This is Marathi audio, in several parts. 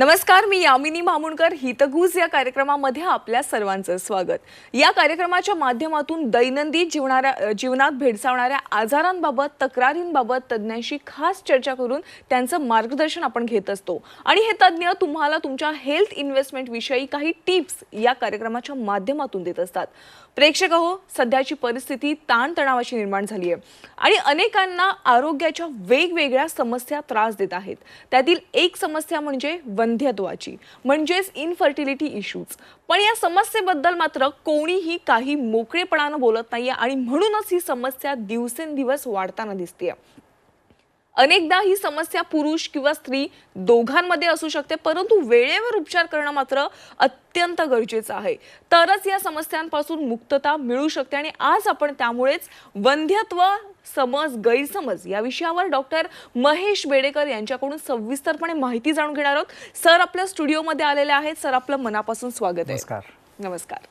नमस्कार, मी यामिनी मामुणकर. हितगुज या कार्यक्रमामध्ये आपल्या सर्वांचं स्वागत. या कार्यक्रमाच्या माध्यमातून दैनंदिन जीवनात भेडसावणाऱ्या आजारांबाबत, तक्रारींबाबत तज्ञांशी खास चर्चा करून त्यांचं मार्गदर्शन आपण घेत असतो. आणि हे तज्ञ तुम्हाला तुमच्या हेल्थ इन्व्हेस्टमेंट विषयी काही टिप्स या कार्यक्रमाच्या माध्यमातून देत असतात. प्रेक्षक हो, सध्याची परिस्थिती ताणतणावाची निर्माण झाली आहे आणि अनेकांना आरोग्याच्या वेगवेगळ्या समस्या त्रास देत आहेत. त्यातील एक समस्या म्हणजे वंध्यत्वाची, म्हणजेच इनफर्टिलिटी इश्यूज. पण या समस्येबद्दल मात्र कोणीही काही मोकळेपणानं बोलत नाहीये आणि म्हणूनच ही समस्या दिवसेंदिवस वाढताना दिसतेय. अनेकदा ही समस्या पुरुष किंवा स्त्री दोघांमध्ये असू शकते, परंतु वेळेवर उपचार करणं मात्र अत्यंत गरजेचं आहे. तरच या समस्यांपासून मुक्तता मिळू शकते. आणि आज आपण त्यामुळेच वंध्यत्व, समज, गैरसमज या विषयावर डॉक्टर महेश बेडेकर यांच्याकडून सविस्तरपणे माहिती जाणून घेणार आहोत. सर आपल्या स्टुडिओमध्ये आलेले आहेत. सर, आपलं मनापासून स्वागत आहे. नमस्कार. नमस्कार.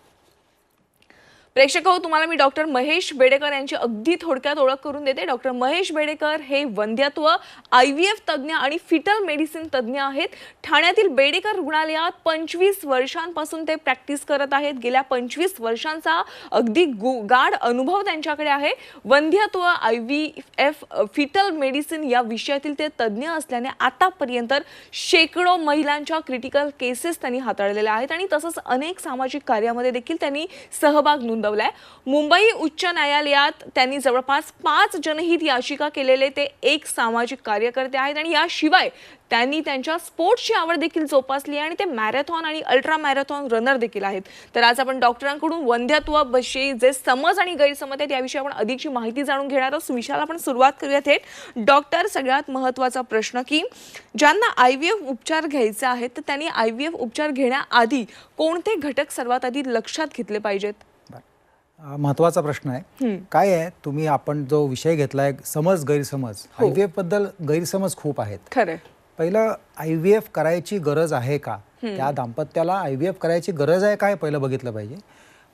प्रेक्षक हो, तुम्हाला मी डॉक्टर महेश बेडेकर यांची अगदी थोडक्यात ओळख करून देते. डॉक्टर महेश बेडेकर हे वंध्यत्व, IVF तज्ञ आणि फिटल मेडिसिन तज्ञ आहेत. ठाण्यातील बेडेकर रुग्णालयात 25 वर्षांपासून ते प्रॅक्टिस करत आहेत. गेल्या 25 वर्षांचा अगदी गाढ अनुभव त्यांच्याकडे आहे. वंध्यत्व, IVF, फिटल मेडिसिन या विषयातील ते तज्ञ असल्याने आतापर्यंत शेकडो महिलांच्या क्रिटिकल केसेस त्यांनी हाताळलेल्या आहेत आणि तसंच अनेक सामाजिक कार्यामध्ये देखील त्यांनी सहभाग नोंदवलाय. मुंबई उच्च न्यायालयात त्यांनी जवळपास 5 जनहित याचिका केलेले ते एक सामाजिक कार्यकर्ते आहेत आणि याशिवाय त्यांनी त्यांच्या स्पोर्ट्सची आवड देखील जोपासली आणि ते मॅरेथॉन आणि अल्ट्रा मॅरेथॉन रनर देखील आहेत. तर आज आपण डॉक्टरांकडून वंध्यत्वाविषयी जे समज आणि गैरसमज आहेत याविषयी आपण अधिकची माहिती जाणून घेणार आहोत. विषयाला आपण सुरुवात करूया थेट. डॉक्टर, सगळ्यात महत्त्वाचा प्रश्न की ज्यांना IVF उपचार घ्यायचे आहेत तर त्यांनी IVF उपचार घेण्याआधी कोणते घटक सर्वात आधी लक्षात घेतले पाहिजेत? महत्वाचा प्रश्न आहे. काय आहे, तुम्ही आपण जो विषय घेतलाय समज गैरसमज, IVF बद्दल गैरसमज खूप आहेत. खरं. पहिलं, IVF करायची गरज आहे का? त्या दाम्पत्याला IVF करायची गरज आहे काय पहिलं बघितलं पाहिजे.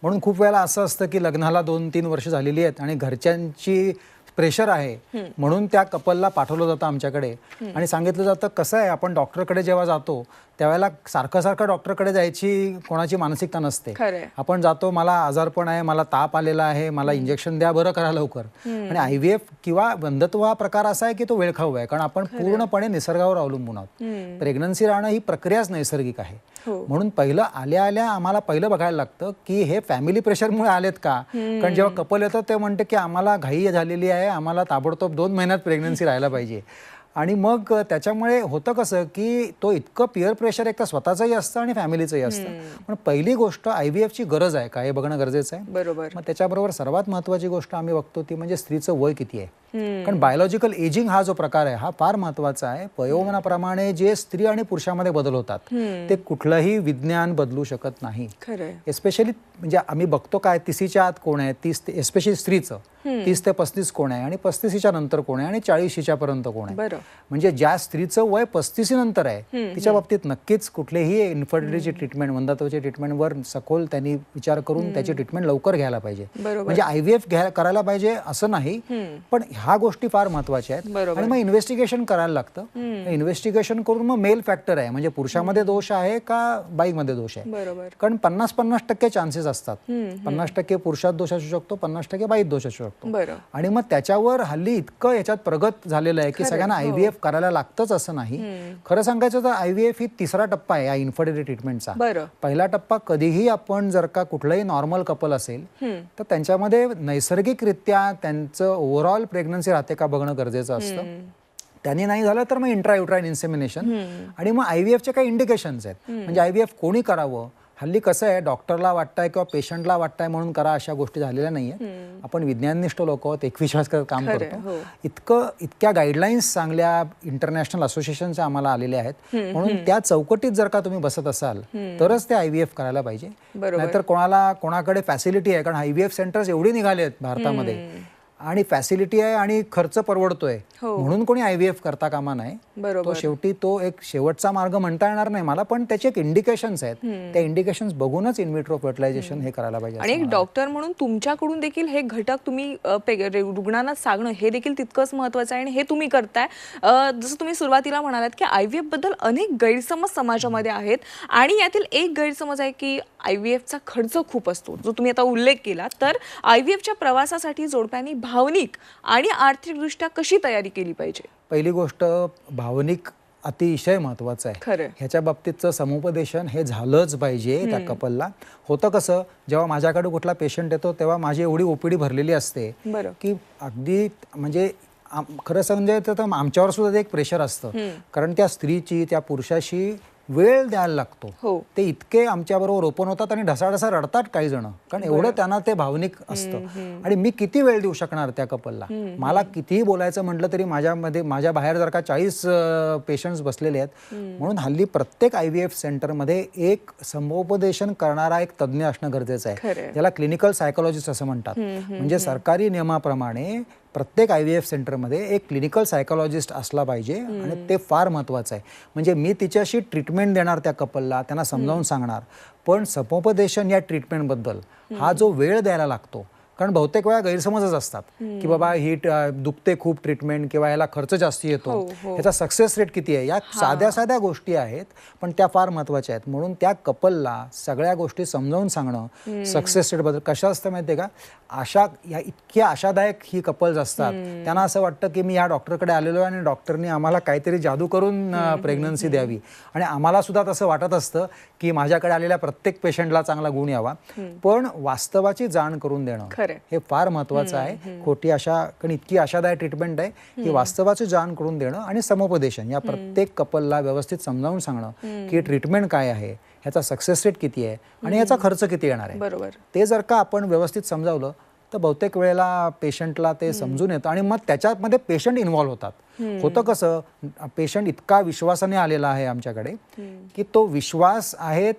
म्हणून खूप वेळेला असं असतं की लग्नाला 2-3 वर्ष झालेली आहेत आणि घरच्यांची प्रेशर आहे म्हणून त्या कपलला पाठवलं जातं आमच्याकडे आणि सांगितलं जातं कसं आहे, आपण डॉक्टरकडे जेव्हा जातो त्यावेळेला सारखं डॉक्टरकडे जायची कोणाची मानसिकता नसते. आपण जातो, मला आजारपण आहे, मला ताप आलेला आहे, मला इंजेक्शन द्या, बरं करा लवकर. आणि IVF किंवा वंध्यत्व हा प्रकार असा आहे की तो वेळखाऊ आहे, कारण आपण पूर्णपणे निसर्गावर अवलंबून आहोत. प्रेग्नन्सी राहणं ही प्रक्रियाच नैसर्गिक आहे. म्हणून पहिलं आल्या आम्हाला पहिलं बघायला लागतं की हे फॅमिली प्रेशरमुळे आलेत का. कारण जेव्हा कपल येतं ते म्हणते की आम्हाला घाई झालेली आहे, आम्हाला ताबडतोब 2 महिन्यात प्रेग्नन्सी राहायला पाहिजे. आणि मग त्याच्यामुळे होतं कसं की तो इतकं पिअर प्रेशर एक तर स्वतःचंही असतं आणि फॅमिलीचंही असतं. पण पहिली गोष्ट IVFची गरज आहे का हे बघणं गरजेचं आहे. बरोबर. मग त्याच्याबरोबर सर्वात महत्त्वाची गोष्ट आम्ही बघतो ती म्हणजे स्त्रीचं वय किती आहे. कारण बायोलॉजिकल एजिंग हा जो प्रकार आहे हा फार महत्त्वाचा आहे. वयोमानाप्रमाणे जे स्त्री आणि पुरुषामध्ये बदल होतात ते कुठलंही विज्ञान बदलू शकत नाही. एस्पेशली म्हणजे आम्ही बघतो काय 30च्या आत कोण आहे, 30 एस्पेशली स्त्रीचं 30 ते 35 कोण आहे आणि 35च्या नंतर कोण आहे आणि 40च्या पर्यंत कोण आहे. म्हणजे ज्या स्त्रीचं वय 35 नंतर आहे तिच्या बाबतीत नक्कीच कुठलेही इन्फर्टिलिटी ट्रीटमेंट, वंध्यत्वाच्या ट्रीटमेंटवर सखोल त्यांनी विचार करून त्याची ट्रीटमेंट लवकर घ्यायला पाहिजे. म्हणजे IVF करायला पाहिजे असं नाही, पण ह्या गोष्टी फार महत्वाच्या आहेत. आणि मग इन्व्हेस्टिगेशन करायला लागतं. इन्व्हेस्टिगेशन करून मग मेल फॅक्टर आहे म्हणजे पुरुषामध्ये दोष आहे का बाईमध्ये दोष आहे. कारण 50-50% चान्सेस असतात. 50% पुरुषात दोष असू शकतो, 50% बाईत दोष असू शकतो. आणि मग त्याच्यावर हल्ली इतकं याच्यात प्रगत झालेलं आहे की सगळ्यांना IVF करायला लागतंच असं नाही. खरं सांगायचं तर IVF ही 3रा टप्पा आहे या इन्फर्टिलिटी ट्रीटमेंटचा. पहिला टप्पा कधीही आपण जर का कुठलंही नॉर्मल कपल असेल तर त्यांच्यामध्ये नैसर्गिकरित्या त्यांचं ओव्हरऑल प्रेग्नन्सी राहते का बघणं गरजेचं असतं. त्यांनी नाही झालं तर मग इंट्रायुट्राइन इन्सेमिनेशन. आणि मग IVFचे काही इंडिकेशन्स आहेत. म्हणजे IVF कोणी करावं. हल्ली कसं आहे, डॉक्टरला वाटतंय किंवा पेशंटला वाटतंय म्हणून करा अशा गोष्टी झालेल्या नाही आहेत. आपण विज्ञाननिष्ठ लोक आहोत, एकविश्वास करत काम करतो. इतक्या गाईडलाईन्स चांगल्या इंटरनॅशनल असोसिएशनचे आम्हाला आलेले आहेत. म्हणून त्या चौकटीत जर का तुम्ही बसत असाल तरच ते IVF करायला पाहिजे. नाहीतर कोणाकडे फॅसिलिटी आहे, कारण IVF सेंटर्स एवढी निघाले आहेत भारतामध्ये आणि फॅसिलिटी आहे आणि खर्च परवडतोय हो. म्हणून कोणी IVF करता कामा नाही. बरोबर. तो शेवटी तो एक शेवटचा मार्ग म्हणता येणार नाही मला, पण त्याचे एक इंडिकेशन्स आहेत. त्या इंडिकेशन्स बघूनच इन विट्रो फर्टिलायझेशन हे करायला पाहिजे. आणि एक डॉक्टर म्हणून तुमच्याकडून देखील हे घटक तुम्ही रुग्णांना सांगणं हे देखील तितकंच महत्वाचं आहे आणि हे तुम्ही करताय. जसं तुम्ही सुरुवातीला म्हणालात की IVF बद्दल अनेक गैरसमज समाजामध्ये आहेत आणि यातील एक गैरसमज आहे की IVFचा खर्च खूप असतो, जो तुम्ही आता उल्लेख केला. तर IVFच्या प्रवासासाठी जोडप्यांनी भावनिक आणि आर्थिकदृष्ट्या कशी तयारी केली पाहिजे? पहिली गोष्ट, भावनिक अतिशय महत्वाचं आहे. खरं. ह्याच्या बाबतीतचं समुपदेशन हे झालंच पाहिजे त्या कपलला. होतं कसं, जेव्हा माझ्याकडे कुठला पेशंट येतो तेव्हा माझी एवढी OPD भरलेली असते की अगदी म्हणजे खरं सांगायचं तर आमच्यावर सुद्धा एक प्रेशर असतं, कारण त्या स्त्रीची त्या पुरुषाशी वेळ द्यायला लागतो. ते इतके आमच्याबरोबर ओपन होतात आणि ढसाढसा रडतात काही जण, कारण एवढं त्यांना ते भावनिक असतं. आणि मी किती वेळ देऊ शकणार त्या कपलला? मला कितीही बोलायचं म्हटलं तरी माझ्या बाहेर जर का 40 पेशंट्स बसलेले आहेत. म्हणून हल्ली प्रत्येक IVF सेंटरमध्ये एक समुपदेशन करणारा एक तज्ज्ञ असणं गरजेचं आहे, ज्याला क्लिनिकल सायकोलॉजिस्ट असं म्हणतात. म्हणजे सरकारी नियमाप्रमाणे प्रत्येक IVF सेंटरमध्ये एक क्लिनिकल सायकोलॉजिस्ट असला पाहिजे आणि ते फार महत्त्वाचं आहे. म्हणजे मी तिच्याशी ट्रीटमेंट देणार त्या कपलला, त्यांना समजावून सांगणार, पण समुपदेशन या ट्रीटमेंटबद्दल हा जो वेळ द्यायला लागतो, कारण बहुतेक वेळा गैरसमजच असतात की बाबा ही दुखते खूप ट्रीटमेंट किंवा याला खर्च जास्ती येतो, ह्याचा सक्सेस रेट किती आहे. या साध्या साध्या गोष्टी आहेत पण त्या फार महत्त्वाच्या आहेत. म्हणून त्या कपलला सगळ्या गोष्टी समजावून सांगणं, सक्सेस रेट बद्दल. कशा असतं माहिती आहे का, या इतक्या आशादायक ही कपल्स असतात, त्यांना असं वाटतं की मी या डॉक्टरकडे आलेलो आहे आणि डॉक्टरनी आम्हाला काहीतरी जादू करून प्रेग्नन्सी द्यावी, आणि आम्हाला सुद्धा तसं वाटत असतं की माझ्याकडे आलेल्या प्रत्येक पेशंटला चांगला गुण यावा. पण वास्तवाची जाण करून देणं हे फार महत्वाचं आहे. खोटी आशा, कारण इतकी आशादायक ट्रीटमेंट आहे की वास्तवाची जाण करून देणं आणि समुपदेशन या प्रत्येक कपलला व्यवस्थित समजावून सांगणं की ट्रीटमेंट काय आहे, ह्याचा सक्सेस रेट किती आहे आणि याचा खर्च किती येणार आहे. बरोबर. ते जर का आपण व्यवस्थित समजावलं तर बहुतेक वेळेला पेशंटला ते समजून येतं आणि मग त्याच्यामध्ये पेशंट इन्व्हॉल्व्ह होतात. होतं कसं, पेशंट इतका विश्वासाने आलेला आहे आमच्याकडे की तो विश्वास आहे,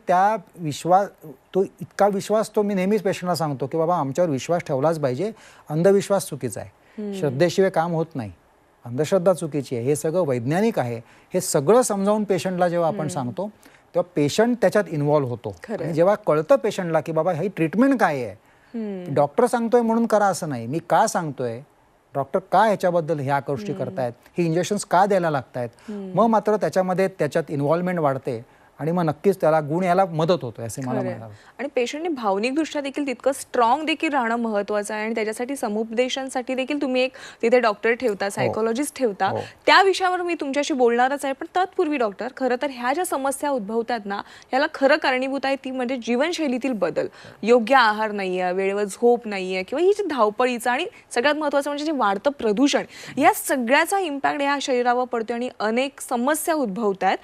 तो इतका विश्वास, तो मी नेहमीच पेशंटला सांगतो की बाबा आमच्यावर विश्वास ठेवलाच पाहिजे. अंधविश्वास चुकीचा आहे, श्रद्धेशिवाय काम होत नाही, अंधश्रद्धा चुकीची आहे, हे सगळं वैज्ञानिक आहे. हे सगळं समजावून पेशंटला जेव्हा आपण सांगतो तेव्हा पेशंट त्याच्यात इन्व्हॉल्व्ह होतो. आणि जेव्हा कळतं पेशंटला की बाबा ही ट्रीटमेंट काय आहे, डॉक्टर सांगतोय म्हणून करा असं नाही, मी का सांगतोय, डॉक्टर का ह्याच्याबद्दल ह्या गोष्टी करतायत, ही इंजेक्शन्स का द्यायला लागतायत, मग मात्र त्याच्यात इन्व्हॉल्वमेंट वाढते आणि मग नक्कीच त्याला गुण यायला मदत होतो असे मला म्हणावं. आणि पेशंटने भावनिकदृष्ट्या देखील तितकं स्ट्रॉंग देखील राहणं महत्त्वाचं आहे आणि त्याच्यासाठी समुपदेशनसाठी देखील तुम्ही एक तिथे डॉक्टर ठेवता, सायकोलॉजिस्ट ठेवता. त्या विषयावर मी तुमच्याशी बोलणारच आहे. पण तत्पूर्वी डॉक्टर, खरं तर ह्या ज्या समस्या उद्भवतात ना, ह्याला खरं कारणीभूत आहे ती म्हणजे जीवनशैलीतील बदल, योग्य आहार नाहीये, वेळेवर झोप नाहीये, किंवा ही जी धावपळीचा आणि सगळ्यात महत्त्वाचं म्हणजे जे वाढतं प्रदूषण, या सगळ्याचा इम्पॅक्ट या शरीरावर पडतो आणि अनेक समस्या उद्भवतात.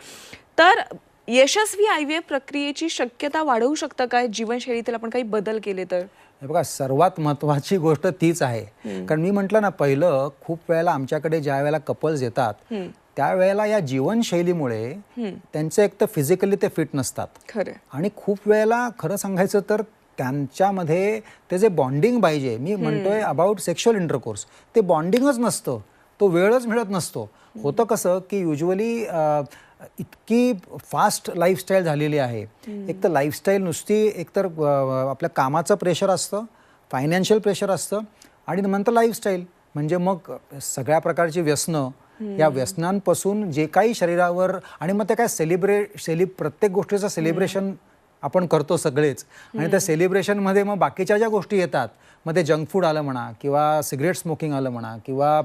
तर यशस्वी IVF प्रक्रियेची शक्यता वाढवू शकतं काय जीवनशैलीतील आपण काही बदल केले तर? बघा, सर्वात महत्वाची गोष्ट तीच आहे. कारण मी म्हटलं ना, पहिलं खूप वेळेला आमच्याकडे ज्या वेळेला कपल्स येतात त्यावेळेला या जीवनशैलीमुळे त्यांचं एक तर फिजिकली ते फिट नसतात, खरं, आणि खूप वेळेला खरं सांगायचं तर त्यांच्यामध्ये ते जे बॉन्डिंग पाहिजे, मी म्हणतोय अबाउट सेक्शुअल इंटरकोर्स, ते बॉन्डिंगच नसतं, तो वेळच मिळत नसतो. होतं कसं की युजली इतकी फास्ट लाईफस्टाईल झालेली आहे. एक तर लाईफस्टाईल नुसती, एकतर आपल्या कामाचं प्रेशर असतं, फायनान्शियल प्रेशर असतं, आणि नंतर लाईफस्टाईल म्हणजे मग सगळ्या प्रकारची व्यसनं, या व्यसनांपासून जे काही शरीरावर, आणि मग ते काय प्रत्येक गोष्टीचं सेलिब्रेशन आपण करतो सगळेच, आणि त्या सेलिब्रेशनमध्ये मग बाकीच्या ज्या गोष्टी येतात, मग ते जंक फूड आलं म्हणा, किंवा सिगरेट स्मोकिंग आलं म्हणा, किंवा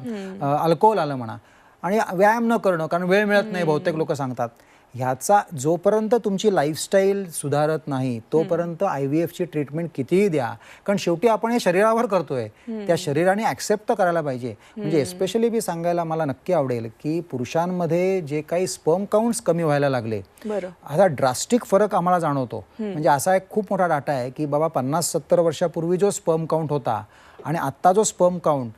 अल्कोहोल आलं म्हणा, आणि व्यायाम न करणं, कारण वेळ मिळत नाही बहुतेक लोक सांगतात. ह्याचा जोपर्यंत तुमची लाईफस्टाईल सुधारत नाही तोपर्यंत IVFची ट्रीटमेंट कितीही द्या, कारण शेवटी आपण हे शरीरावर करतोय, त्या शरीराने ॲक्सेप्ट करायला पाहिजे. म्हणजे एस्पेशली मी सांगायला मला नक्की आवडेल की पुरुषांमध्ये जे काही स्पर्म काउंट्स कमी व्हायला लागले, असा ड्रास्टिक फरक आम्हाला जाणवतो. म्हणजे असा एक खूप मोठा डाटा आहे की बाबा 50-70 वर्षापूर्वी जो स्पर्म काउंट होता आणि आत्ता जो स्पर्म काउंट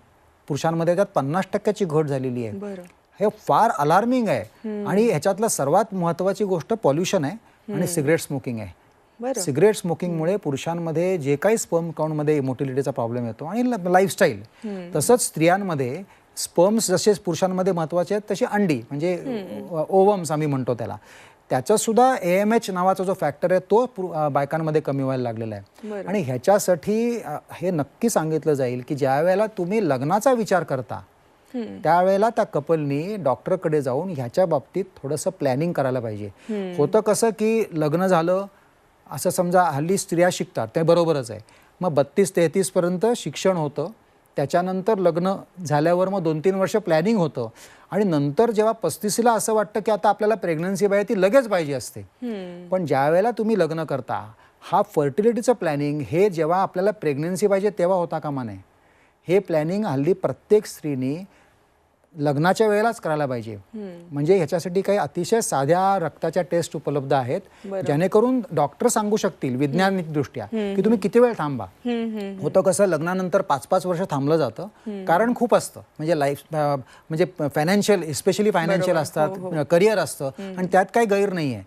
पुरुषांमध्ये, त्यात 50% घट झालेली आहे. हे फार अलार्मिंग आहे. आणि ह्याच्यातलं सर्वात महत्त्वाची गोष्ट पॉल्युशन आहे आणि सिगरेट स्मोकिंग आहे. बरं. सिगरेट स्मोकिंगमुळे पुरुषांमध्ये जे काही स्पर्म काउंटमध्ये मोटिलिटीचा प्रॉब्लेम येतो आणि लाईफस्टाईल, तसंच स्त्रियांमध्ये स्पर्म्स जसे पुरुषांमध्ये महत्वाचे आहेत तशी अंडी म्हणजे ओवम्स आम्ही म्हणतो त्याचा सुद्धा AMH नावाचा जो फॅक्टर आहे तो बायकांमध्ये कमी व्हायला लागलेला आहे. आणि ह्याच्यासाठी हे नक्की सांगितलं जाईल की ज्या वेळेला तुम्ही लग्नाचा विचार करता त्यावेळेला त्या कपलनी डॉक्टरकडे जाऊन ह्याच्या बाबतीत थोडंसं प्लॅनिंग करायला पाहिजे. होतं कसं की लग्न झालं असं समजा, हल्ली स्त्रिया शिकतात ते बरोबरच आहे, मग 32-33 पर्यंत शिक्षण होतं, त्याच्यानंतर लग्न झाल्यावर मग 2-3 वर्ष प्लॅनिंग होतं आणि नंतर जेव्हा 35ला असं वाटतं की आता आपल्याला प्रेग्नन्सी पाहिजे ती लगेच पाहिजे असते. पण ज्या वेळेला तुम्ही लग्न करता हा फर्टिलिटीचं प्लॅनिंग हे जेव्हा आपल्याला प्रेग्नन्सी पाहिजे तेव्हा होता कामा नये. हे प्लॅनिंग हल्ली प्रत्येक स्त्रीनी लग्नाच्या वेळेलाच करायला पाहिजे. म्हणजे ह्याच्यासाठी काही अतिशय साध्या रक्ताच्या टेस्ट उपलब्ध आहेत जेणेकरून डॉक्टर सांगू शकतील वैज्ञानिक दृष्ट्या की तुम्ही किती वेळ थांबा. होतं कसं लग्नानंतर 5-5 वर्ष थांबलं जातं, कारण खूप असतं म्हणजे लाईफ म्हणजे फायनान्शियल, स्पेशली फायनान्शियल असतात, करिअर असतं आणि त्यात काही गैर नाही आहे.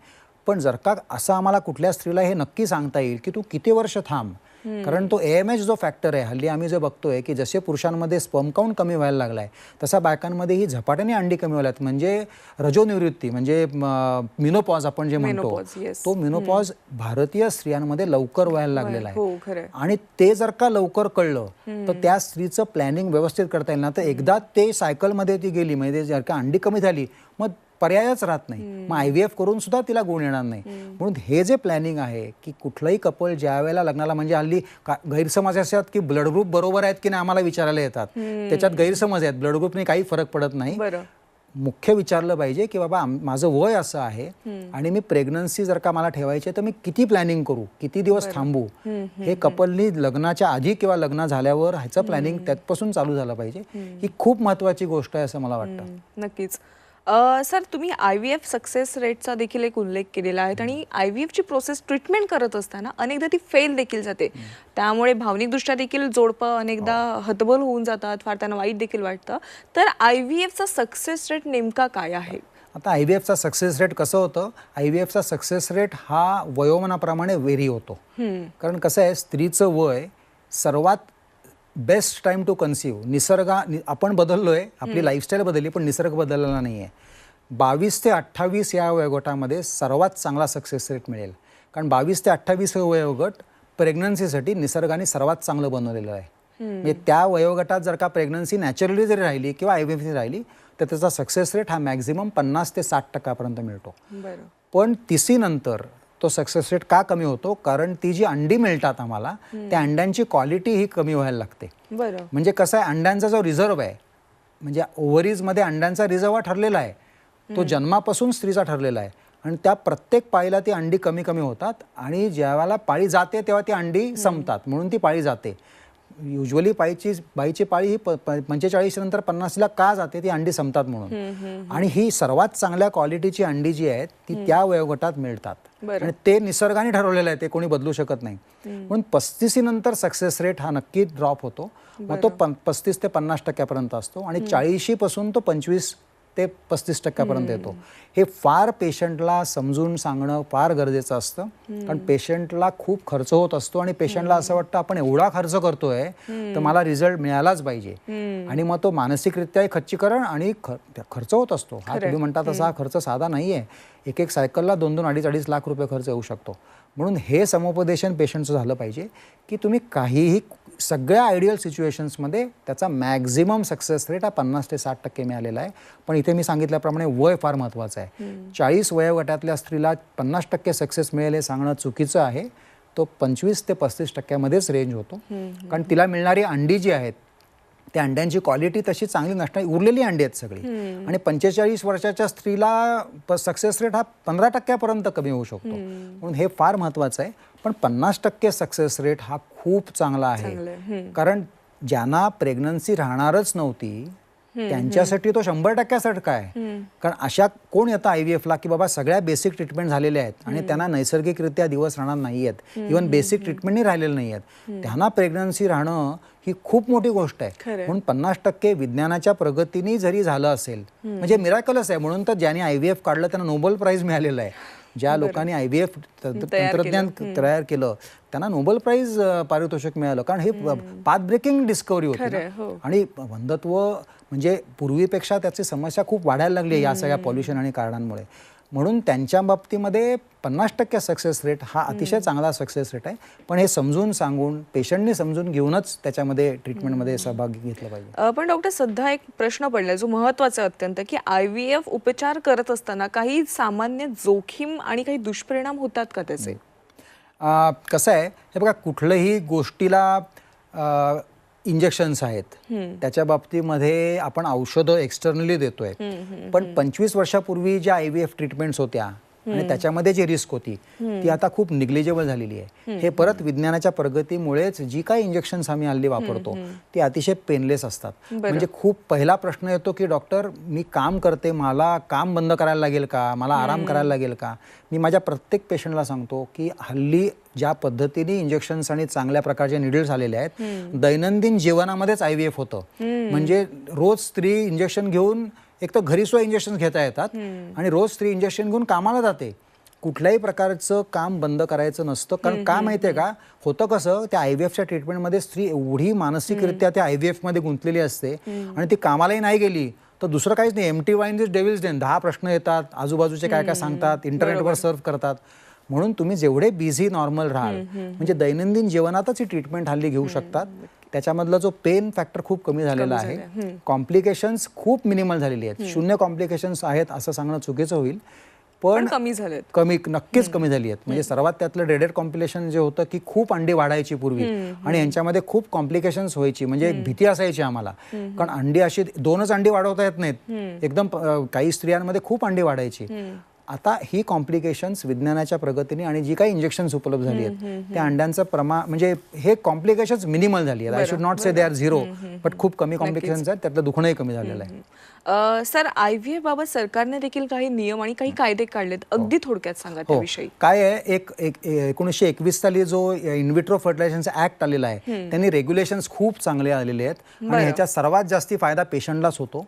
पण जर का असं आम्हाला कुठल्या स्त्रीला हे नक्की सांगता येईल की तू किती वर्ष थांब, कारण तो AMH जो फॅक्टर आहे हल्ली आम्ही जे बघतोय की जसे पुरुषांमध्ये स्पर्म काउंट कमी व्हायला लागलाय तसा बायकांमध्ये ही झपाट्याने अंडी कमी व्हायला लागतात. म्हणजे रजोनिवृत्ती म्हणजे मिनोपॉज आपण जे म्हणतो तो मिनोपॉज भारतीय स्त्रियांमध्ये लवकर व्हायला लागलेला आहे. आणि ते जर का लवकर कळलं तर त्या स्त्रीचं प्लॅनिंग व्यवस्थित करता येईल ना. तर एकदा ते सायकलमध्ये ती गेली म्हणजे जर का अंडी कमी झाली मग पर्यायच राहत नाही, मग IVF करून सुद्धा तिला गुण येणार नाही. म्हणून हे जे प्लॅनिंग आहे की कुठलंही कपल ज्या वेळेला लग्नाला, म्हणजे हल्ली गैरसमज असतात की ब्लड ग्रुप बरोबर आहेत की नाही आम्हाला विचारायला येतात, त्याच्यात गैरसमज आहेत, ब्लड ग्रुपने काही फरक पडत नाही. मुख्य विचारलं पाहिजे की बाबा माझं वय असं आहे आणि मी प्रेग्नन्सी जर का मला ठेवायची तर मी किती प्लॅनिंग करू, किती दिवस थांबू. हे कपलनी लग्नाच्या आधी किंवा लग्न झाल्यावर ह्याचं प्लॅनिंग त्यापासून चालू झालं पाहिजे. ही खूप महत्वाची गोष्ट आहे असं मला वाटतं. नक्कीच. सर, तुम्ही IVF सक्सेस रेटचा देखील एक उल्लेख केलेला आहे आणि IVF ची प्रोसेस ट्रीटमेंट करत असताना अनेकदा ती फेल देखील जाते, त्यामुळे भावनिकदृष्ट्या देखील जोडपं अनेकदा हतबल होऊन जातात, फार त्यांना वाईट देखील वाटतं. तर IVF चा सक्सेस रेट नेमका काय आहे? आता IVF चा सक्सेस रेट कसं होतं, IVF चा सक्सेस रेट हा वयोमानाप्रमाणे वेरी होतो. कारण कसं आहे, स्त्रीचं वय सर्वात बेस्ट टाइम टू कन्सीव्ह, आपण बदललोय, आपली लाईफस्टाईल बदलली पण निसर्ग बदललेला नाही आहे. 22 ते 28 या वयोगटामध्ये सर्वात चांगला सक्सेस रेट मिळेल, कारण 22 ते 28 हे वयोगट प्रेग्नन्सीसाठी निसर्गाने सर्वात चांगलं बनवलेलं आहे. म्हणजे त्या वयोगटात जर का प्रेग्नन्सी नॅचरली जरी राहिली किंवा IVF राहिली तर त्याचा सक्सेस रेट हा मॅक्झिमम 50 ते 60% मिळतो. पण 30 नंतर तो सक्सेस रेट का कमी होतो, कारण ती जी अंडी मिळतात आम्हाला त्या अंड्यांची क्वालिटी ही कमी व्हायला लागते. म्हणजे कसं आहे, अंड्यांचा जो रिझर्व आहे, म्हणजे ओव्हरीजमध्ये अंड्यांचा रिझर्व ठरलेला आहे, तो जन्मापासून स्त्रीचा ठरलेला आहे आणि त्या प्रत्येक पाळीला ती अंडी कमी कमी होतात आणि ज्यावेळेला पाळी जाते तेव्हा ती अंडी संपतात, म्हणून ती पाळी जाते. युजली बाईची पाळी ही 45 नंतर 50ला का जाते, ती अंडी संपतात म्हणून. आणि ही सर्वात चांगल्या क्वालिटीची अंडी जी आहेत ती त्या वयोगटात मिळतात आणि ते निसर्गाने ठरवलेलं आहे, ते कोणी बदलू शकत नाही. म्हणून 35 नंतर सक्सेस रेट हा नक्की ड्रॉप होतो, मग तो 35 ते 50% असतो आणि 40 पासून तो 25 ते 35% येतो. हे फार पेशंटला समजून सांगणं फार गरजेचं असतं, कारण पेशंटला खूप खर्च होत असतो आणि पेशंटला असं वाटतं आपण एवढा खर्च करतोय तर मला रिझल्ट मिळालाच पाहिजे आणि मग तो मानसिकरित्या खच्चीकरण आणि खर्च होत असतो. हा तुम्ही म्हणता तसा हा खर्च साधा नाहीये, एक सायकलला 2-2, 2.5 लाख रुपये खर्च येऊ शकतो. म्हणून हे समुपदेशन पेशंटचं झालं पाहिजे की तुम्ही काहीही, सगळ्या आयडियल सिच्युएशन्समध्ये त्याचा मॅक्झिमम सक्सेस रेट हा 50 ते 60% मिळालेला आहे. पण इथे मी सांगितल्याप्रमाणे वय फार महत्त्वाचं आहे. 40 वयोगटातल्या स्त्रीला 50% सक्सेस मिळेल हे सांगणं चुकीचं आहे. तो 25 ते 35%मध्येच रेंज होतो, कारण तिला मिळणारी अंडी जी आहेत त्या अंड्यांची क्वालिटी तशी चांगली नसणार, उरलेली अंडी आहेत सगळी. आणि 45 वर्षाच्या स्त्रीला सक्सेस रेट हा 15% कमी होऊ शकतो. म्हणून हे फार महत्त्वाचं आहे. पण 50% सक्सेस रेट हा खूप चांगला आहे, कारण ज्यांना प्रेग्नन्सी राहणारच नव्हती त्यांच्यासाठी तो 100% आहे. कारण अशा कोण येतं IVFला की बाबा सगळ्या बेसिक ट्रीटमेंट झालेल्या आहेत आणि त्यांना नैसर्गिकरित्या दिवस राहणार नाही आहेत, इव्हन बेसिक ट्रीटमेंटही राहिलेले नाही आहेत, त्यांना प्रेग्नन्सी राहणं ही खूप मोठी गोष्ट आहे. म्हणून 50% विज्ञानाच्या प्रगतीने जरी झालं असेल म्हणजे मिराकलच आहे. म्हणून तर ज्यांनी IVF काढलं त्यांना नोबेल प्राइज मिळालेलं आहे. ज्या लोकांनी IVF तंत्रज्ञान तयार केलं त्यांना नोबेल प्राइज पारितोषिक मिळालं, कारण हे पाथ ब्रेकिंग डिस्कवरी होती ना. आणि वंधत्व म्हणजे पूर्वीपेक्षा त्याची समस्या खूप वाढायला लागली या सगळ्या पॉल्युशन आणि कारणांमुळे. म्हणून त्यांच्या बाबतीमध्ये 50% सक्सेस रेट हा अतिशय चांगला सक्सेस रेट आहे. पण हे समजून सांगून पेशंटनी समजून घेऊनच त्याच्यामध्ये ट्रीटमेंटमध्ये सहभाग घेतला पाहिजे. पण डॉक्टर सध्या एक प्रश्न पडलाय जो महत्त्वाचा आहे अत्यंत, की IVF उपचार करत असताना काही सामान्य जोखीम आणि काही दुष्परिणाम होतात का त्याचे? कसं आहे, हे बघा, कुठल्याही गोष्टीला इंजेक्शन्स आहेत, त्याच्या बाबतीमध्ये आपण औषधं एक्सटर्नली देतोय. पण 25 वर्षापूर्वी ज्या IVF ट्रीटमेंट्स होत्या आणि त्याच्यामध्ये जी रिस्क होती ती आता खूप निग्लिजिबल झालेली आहे. हे परत विज्ञानाच्या प्रगतीमुळेच जी काही इंजेक्शन्स आम्ही हल्ली वापरतो ती अतिशय पेनलेस असतात. म्हणजे खूप पहिला प्रश्न येतो की डॉक्टर, मी काम करते, मला काम बंद करायला लागेल का, मला आराम करायला लागेल का? मी माझ्या प्रत्येक पेशंटला सांगतो की हल्ली ज्या पद्धतीने इंजेक्शन्स आणि चांगल्या प्रकारचे निडल्स आलेले आहेत, दैनंदिन जीवनामध्येच IVF होतं. म्हणजे रोज स्त्री इंजेक्शन घेऊन, एक तर घरी सुद्धा इंजेक्शन घेता येतात आणि रोज स्त्री इंजेक्शन घेऊन कामाला जाते. कुठल्याही प्रकारचं काम बंद करायचं नसतं. कारण का माहितीये का, होतं कसं, त्या IVFच्या ट्रीटमेंटमध्ये स्त्री एवढी मानसिकरित्या त्या IVFमध्ये गुंतलेली असते आणि ती कामालाही नाही गेली तर दुसरं काहीच नाही, empty wine is devil's den. 10 प्रश्न येतात, आजूबाजूचे काय काय सांगतात, इंटरनेटवर सर्व करतात. म्हणून तुम्ही जेवढे बिझी नॉर्मल राहाल, म्हणजे दैनंदिन जीवनातच ही ट्रीटमेंट हल्ली घेऊ शकतात. त्याच्यामधला जो पेन फॅक्टर खूप कमी झालेला आहे, कॉम्प्लिकेशन्स खूप मिनिमल झालेली आहेत. 0 कॉम्प्लिकेशन्स आहेत असं सांगणं चुकीचं होईल, पण कमी झालेत, नक्कीच कमी झाली आहेत. म्हणजे सर्वात त्यातलं ड्रेडेड कॉम्प्लिकेशन जे होतं की खूप अंडी वाढायची पूर्वी आणि यांच्यामध्ये खूप कॉम्प्लिकेशन्स व्हायची. म्हणजे एक भीती असायची आम्हाला, कारण अंडी अशी 2च अंडी वाढवता येत नाहीत. एकदम काही स्त्रियांमध्ये खूप अंडी वाढायची. आता ही कॉम्प्लिकेशन्स विज्ञानाच्या प्रगतीने आणि जी काही इंजेक्शन्स उपलब्ध झाली आहेत त्या अंड्यांचं प्रमाण, म्हणजे हे कॉम्प्लिकेशन्स मिनिमल झाली आहेत. I should not say they are zero, but खूप कमी कॉम्प्लिकेशन्स आहेत. त्यातलं दुखणंही कमी झालेलं आहे. सर, IVF बाबत सरकारने देखील काही नियम आणि काही कायदे काढलेत, अगदी थोडक्यात सांगा त्याविषयी. काय आहे, 1921 साली जो इनविट्रो फर्टिलायझेशन ऍक्ट आलेला आहे, त्यांनी रेग्युलेशन्स खूप चांगले आलेले आहेत आणि ह्याचा सर्वात जास्ती फायदा पेशंटलाच होतो.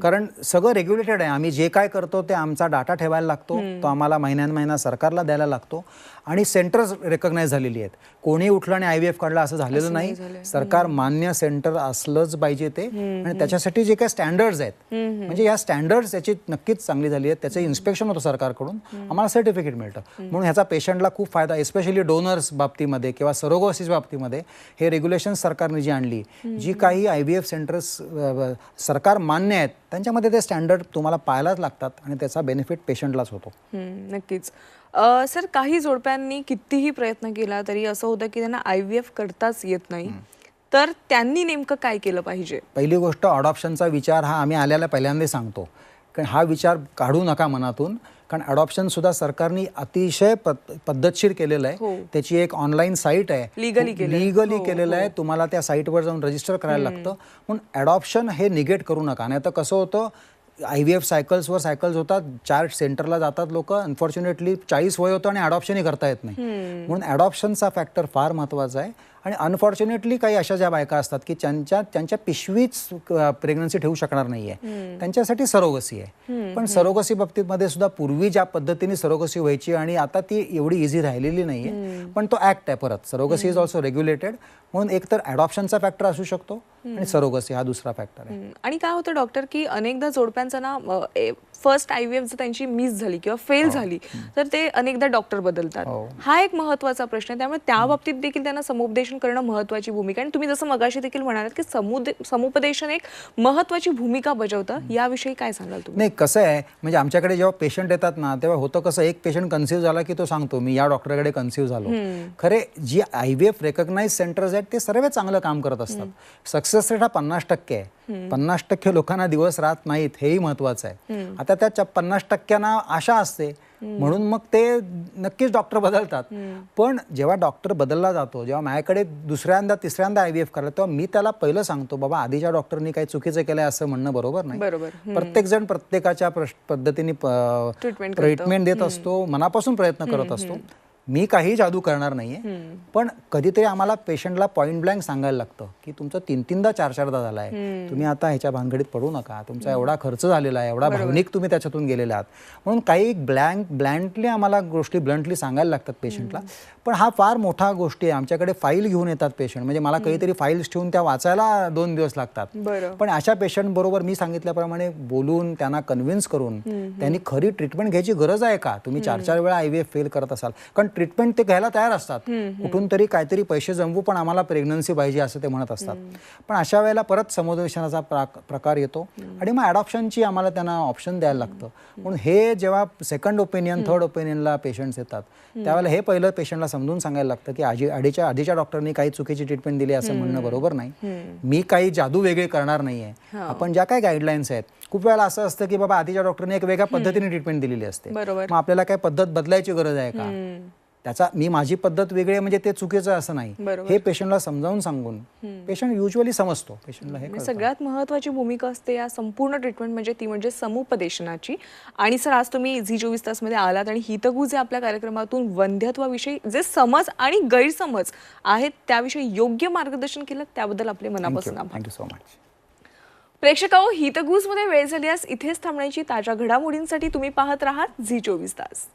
कारण सगळं रेग्युलेटेड आहे. आम्ही जे काय करतो ते आमचा डाटा ठेवायला लागतो, तो आम्हाला महिना सरकारला द्यायला लागतो आणि सेंटर्स रेकग्नाइज झालेली आहेत. कोणी उठलं आणि IVF काढला असं झालेलं नाही. सरकार मान्य सेंटर असलंच पाहिजे ते, आणि त्याच्यासाठी जे काही स्टँडर्ड्स आहेत, म्हणजे या स्टँडर्ड्स याची नक्कीच चांगली झाली आहेत. त्याचं इन्स्पेक्शन होतं सरकारकडून, आम्हाला सर्टिफिकेट मिळतं. म्हणून ह्याचा पेशंटला खूप फायदा, एस्पेशली डोनर्स बाबतीमध्ये किंवा सरोगोसिस बाबतीमध्ये हे रेग्युलेशन सरकारने जी आणली, जी काही IVF सेंटर्स सरकार मान्य आहेत त्यांच्यामध्ये ते स्टँडर्ड तुम्हाला पाहायलाच लागतात आणि त्याचा बेनिफिट पेशंटलाच होतो. नक्कीच. सर, काही जोडप्यांनी कितीही प्रयत्न केला तरी असं होतं की त्यांना IVF करताच येत नाही, तर त्यांनी नेमकं काय केलं पाहिजे? पहिली गोष्ट, अडॉप्शनचा विचार हा आम्ही आल्याला पहिल्यांदा सांगतो, कारण हा विचार काढू नका मनातून. कारण अडॉप्शन सुद्धा सरकारने अतिशय पद्धतशीर केलेलं आहे. त्याची एक ऑनलाईन साईट आहे, लीगली केलेलं आहे. तुम्हाला त्या साईटवर जाऊन रजिस्टर करायला लागतं. म्हणून अडॉप्शन हे निगेट करू नका. नाही तर कसं होतं, IVF सायकल्स होतात, 4 सेंटरला जातात लोक, अनफॉर्च्युनेटली 40 वय होतं आणि अडॉप्शनही करता येत नाही. म्हणून अडॉप्शनचा फॅक्टर फार महत्त्वाचा आहे. आणि अनफॉर्च्युनेटली काही अशा ज्या बायका असतात की त्यांच्या पिशवीच प्रेग्नन्सी ठेवू शकणार नाहीये, त्यांच्यासाठी सरोगसी आहे. पण सरोगसी बाबतीमध्ये सुद्धा पूर्वी ज्या पद्धतीने सरोगसी व्हायची आणि आता ती एवढी इझी राहिलेली नाहीये. पण तो ऍक्ट आहे, परत सरोगसी इज ऑल्सो रेग्युलेटेड. म्हणून एक तर अडॉप्शनचा फॅक्टर असू शकतो आणि सरोगसी हा दुसरा फॅक्टर आहे. आणि काय होतं डॉक्टर, की अनेकदा जोडप्यांचा ना फर्स्ट IVF जर त्यांची मिस झाली किंवा फेल झाली तर ते अनेकदा डॉक्टर बदलतात. हा एक महत्त्वाचा प्रश्न आहे. त्यामुळे त्या बाबतीत देखील त्यांना समुपदेशन करणं महत्त्वाची भूमिका. आणि तुम्ही जसं मगाशी देखील म्हणालात की समुपदेशन एक महत्त्वाची भूमिका बजवतं, याविषयी काय सांगाल तुम्ही? नाही, कसं आहे, म्हणजे आमच्याकडे जेव्हा पेशंट येतात ना, तेव्हा होतं कसं, एक पेशंट कन्सिव्ह झाला की तो सांगतो मी या डॉक्टरकडे कन्सिव्ह झालो. खरे जी IVF रेकग्नाइज सेंटर्स आहेत ते सर्व चांगलं काम करत असतात. सक्सेस रेट हा 50% आहे. 50% लोकांना दिवस राहत नाहीत, हेही महत्वाचं आहे. आता त्या 50%ना आशा असते, म्हणून मग ते नक्कीच डॉक्टर बदलतात. पण जेव्हा डॉक्टर बदलला जातो, जेव्हा माझ्याकडे दुसऱ्यांदा तिसऱ्यांदा IVF करला, तेव्हा मी त्याला पहिलं सांगतो, बाबा आधीच्या डॉक्टरनी काही चुकीचं केलंय असं म्हणणं बरोबर नाही. प्रत्येक जण प्रत्येकाच्या पद्धतीने ट्रीटमेंट देत असतो, मनापासून प्रयत्न करत असतो. मी काही जादू करणार नाहीये, पण कधीतरी आम्हाला पेशंटला पॉइंट ब्लँक सांगायला लागतं की तुमचं 3-3दा 4-4दा झालाय, तुम्ही आता ह्याच्या भानगडीत पडू नका, तुमचा एवढा खर्च झालेला आहे, एवढा भावनिक तुम्ही त्याच्यातून गेलेले आहात. म्हणून काही ब्लँटली आम्हाला गोष्टी ब्लंटली सांगायला लागतात पेशंटला. पण हा फार मोठा गोष्टी आहे. आमच्याकडे फाईल घेऊन येतात पेशंट, म्हणजे मला काहीतरी फाईल्स ठेवून त्या वाचायला 2 दिवस लागतात. पण अशा पेशंट बरोबर मी सांगितल्याप्रमाणे बोलून त्यांना कन्व्हिन्स करून त्यांनी खरी ट्रीटमेंट घ्यायची गरज आहे का, तुम्ही 4-4 वेळा IVF फेल करत असाल, कारण ट्रीटमेंट ते घ्यायला तयार असतात, कुठून तरी काहीतरी पैसे जमवू पण आम्हाला प्रेग्नन्सी पाहिजे असं ते म्हणत असतात. पण अशा वेळेला परत समुपदेशनाचा प्रकार येतो आणि मग ॲडॉप्शनची आम्हाला त्यांना ऑप्शन द्यायला लागतं. म्हणून हे जेव्हा सेकंड ओपिनियन थर्ड ओपिनियनला पेशंट्स येतात त्यावेळेला हे पहिलं पेशंटला समजून सांगायला लागतं की आधीच्या डॉक्टरनी काही चुकीची ट्रीटमेंट दिली असं म्हणणं बरोबर नाही. मी काही जादू वेगळे करणार नाहीये. आपण ज्या काही गाईडलाईन्स आहेत, खूप वेळेला असं असतं की बाबा आधीच्या डॉक्टरने एक वेगळ्या पद्धतीने ट्रीटमेंट दिलेली असते, मग आपल्याला काय पद्धत बदलायची गरज आहे का, त्याचा माझी पद्धत वेगळी आहे म्हणजे ते चुकीचं असं नाही. हे पेशंटला समजावून सांगून पेशंट युजली समजतो. पेशंटला हे सगळ्यात महत्त्वाची भूमिका असते या संपूर्ण ट्रीटमेंट म्हणजे ती म्हणजे समुपदेशनाची. आणि सर आज तुम्ही झी 24 तासमध्ये आलात आणि हितगुज या आपल्या कार्यक्रमातून वंध्यत्वाविषयी जे समज आणि गैरसमज आहेत त्याविषयी योग्य मार्गदर्शन केलं, त्याबद्दल आपले मनापासून आभार. Thank you so much. प्रेक्षकांनो, हितगुजमध्ये वेळ झाली आज इथेच थांबण्याची. ताज्या घडामोडींसाठी तुम्ही पाहत राहा झी 24 तास.